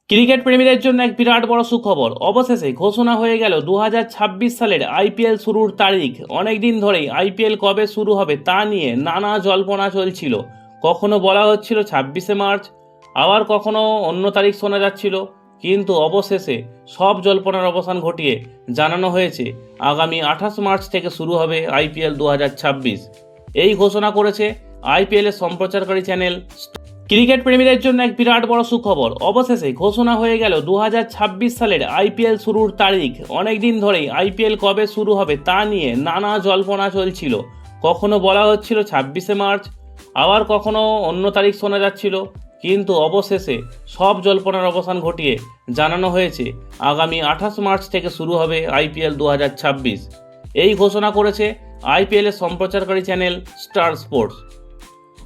Cricket প্রেমীদের জন্য এক বিরাট বড় সুখবর। অবশেষে ঘোষণা হয়ে গেল 2026 সালের আইপিএল শুরুর তারিখ। অনেকদিন ধরেই আইপিএল কবে শুরু হবে তা নিয়ে নানা জল্পনা চলছিল। কখনো বলা হচ্ছিল 26শে মার্চ, আবার কখনো অন্য তারিখ শোনা যাচ্ছিল, কিন্তু অবশেষে সব জল্পনার অবসান ঘটিয়ে জানানো হয়েছে আগামী 28 মার্চ থেকে শুরু হবে আইপিএল 2026। এই ঘোষণা করেছে আইপিএলের সম্প্রচারকারী চ্যানেল। ক্রিকেট প্রেমীদের জন্য এক বিরাট বড় সুখবর। অবশেষে ঘোষণা হয়ে গেল 2026 সালের আইপিএল শুরুর তারিখ। অনেকদিন ধরেই আইপিএল কবে শুরু হবে তা নিয়ে নানা জল্পনা চলছিল। কখনো বলা হচ্ছিল 26শে মার্চ, আবার কখনো অন্য তারিখ শোনা যাচ্ছিল, কিন্তু অবশেষে সব জল্পনার অবসান ঘটিয়ে জানানো হয়েছে আগামী 28 মার্চ থেকে শুরু হবে আইপিএল 2026। এই ঘোষণা করেছে আইপিএলের সম্প্রচারকারী চ্যানেল স্টার স্পোর্টস।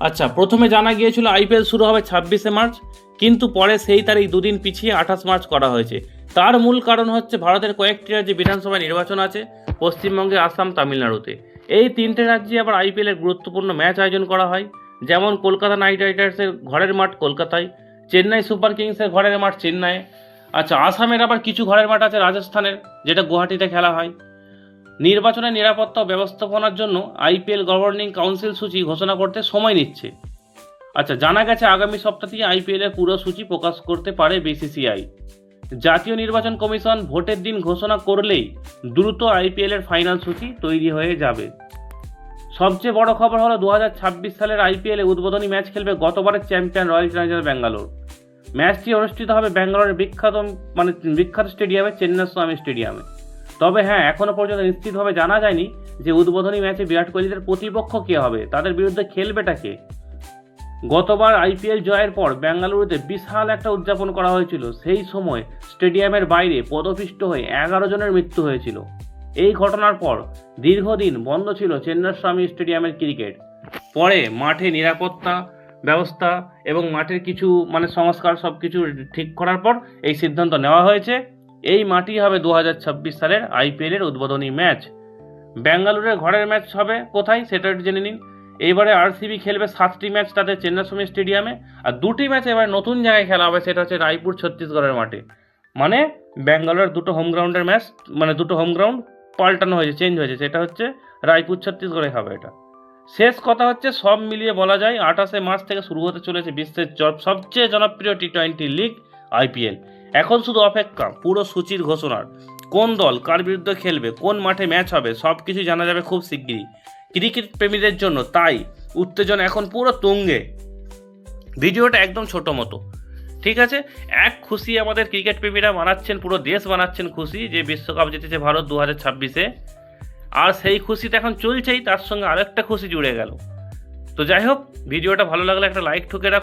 আচ্ছা, প্রথমে জানা গিয়েছিল আইপিএল শুরু হবে 26শে মার্চ, কিন্তু পরে সেই তারিখ দুদিন পিছিয়ে 28 মার্চ করা হয়েছে। তার মূল কারণ হচ্ছে ভারতের কয়েকটি রাজ্যে বিধানসভা নির্বাচন আছে, পশ্চিমবঙ্গে, আসাম, তামিলনাড়ুতে। এই তিনটে রাজ্যে আবার আইপিএলের গুরুত্বপূর্ণ ম্যাচ আয়োজন করা হয়। যেমন কলকাতা নাইট রাইডার্সের ঘরের মাঠ কলকাতায়, চেন্নাই সুপার কিংসের ঘরের মাঠ চেন্নাইয়ে। আচ্ছা, আসামের আবার কিছু ঘরের মাঠ আছে রাজস্থানের, যেটা গুয়াহাটিতে খেলা হয়। নির্বাচনের নিরাপত্তা ও ব্যবস্থাপনার জন্য আইপিএল গভর্নিং কাউন্সিল সূচি ঘোষণা করতে সময় নিচ্ছে। আচ্ছা, জানা গেছে আগামী সপ্তাহেই আইপিএল এর পুরো সূচি প্রকাশ করতে পারে বিসিসিআই। জাতীয় নির্বাচন কমিশন ভোটের দিন ঘোষণা করলেই দ্রুত আইপিএল এর ফাইনাল সূচি তৈরি হয়ে যাবে। সবচেয়ে বড় খবর হলো 2026 সালের আইপিএল এ উদ্বোধনী ম্যাচ খেলবে গতবারের চ্যাম্পিয়ন রয়্যাল চ্যালেঞ্জার্স ব্যাঙ্গালোর। ম্যাচটি অনুষ্ঠিত হবে ব্যাঙ্গালোরের বিখ্যাত স্টেডিয়ামে, চেন্নাস্বামী স্টেডিয়ামে। তবে হ্যাঁ, এখনো পর্যন্ত নিশ্চিতভাবে জানা যায়নি যে উদ্বোধনী ম্যাচে বিরাট কোহলিদের প্রতিপক্ষ কে হবে, তাদের বিরুদ্ধে খেলবেটা কে। গতবার আইপিএল জয়ের পর বেঙ্গালুরুতে বিশাল একটা উদযাপন করা হয়েছিল। সেই সময় স্টেডিয়ামের বাইরে পদপিষ্ট হয়ে 11 জনের মৃত্যু হয়েছিল। এই ঘটনার পর দীর্ঘদিন বন্ধ ছিল চেন্নাস্বামী স্টেডিয়ামের ক্রিকেট। পরে মাঠে নিরাপত্তা ব্যবস্থা এবং মাঠের কিছু সংস্কার সব কিছু ঠিক করার পর এই সিদ্ধান্ত নেওয়া হয়েছে। এই মাঠই হবে 2026 সালের আইপিএল এর উদ্বোধনী ম্যাচ। বেঙ্গালুরুর ঘরের ম্যাচ হবে কোথায় সেটা জেনে নিন। এইবারে আরসিবি খেলবে 7টি ম্যাচ তাদের চেন্নাস্বামী স্টেডিয়ামে, আর 2টি ম্যাচ এবার নতুন জায়গায় খেলা হবে, সেটা হচ্ছে রায়পুর ছত্তিশগড়ের মাঠে। বেঙ্গালুরুর দুটো হোম গ্রাউন্ডের ম্যাচ, দুটো হোম গ্রাউন্ড পাল্টানো হয়েছে, চেঞ্জ হয়েছে, সেটা হচ্ছে রায়পুর ছত্তিশগড়ে হবে এটা। শেষ কথা হচ্ছে, সব মিলিয়ে বলা যায় 28শে মার্চ থেকে শুরু হতে চলেছে বিশ্বের সবচেয়ে জনপ্রিয় টি20 লিগ আইপিএল। এখন শুধু অপেক্ষা পুরো সূচির ঘোষণার। কোন দল কার বিরুদ্ধে খেলবে, কোন মাঠে ম্যাচ হবে, সব কিছু জানা যাবে খুব শিগগিরই ক্রিকেট প্রেমীদের জন্য। তাই উত্তেজনা এখন পুরো তুঙ্গে। ভিডিওটা একদম ছোট মতো, ঠিক আছে। এক খুশি আমাদের ক্রিকেট প্রেমীরা বানাচ্ছেন, পুরো দেশ বানাচ্ছেন খুশি যে বিশ্বকাপ জিতেছে ভারত 2026-এ। আর সেই খুশিটা এখন চলছেই, তার সঙ্গে আরেকটা খুশি জুড়ে গেল। তো যাই হোক, ভিডিওটা ভালো লাগলে একটা লাইক ঠুকে রাখো।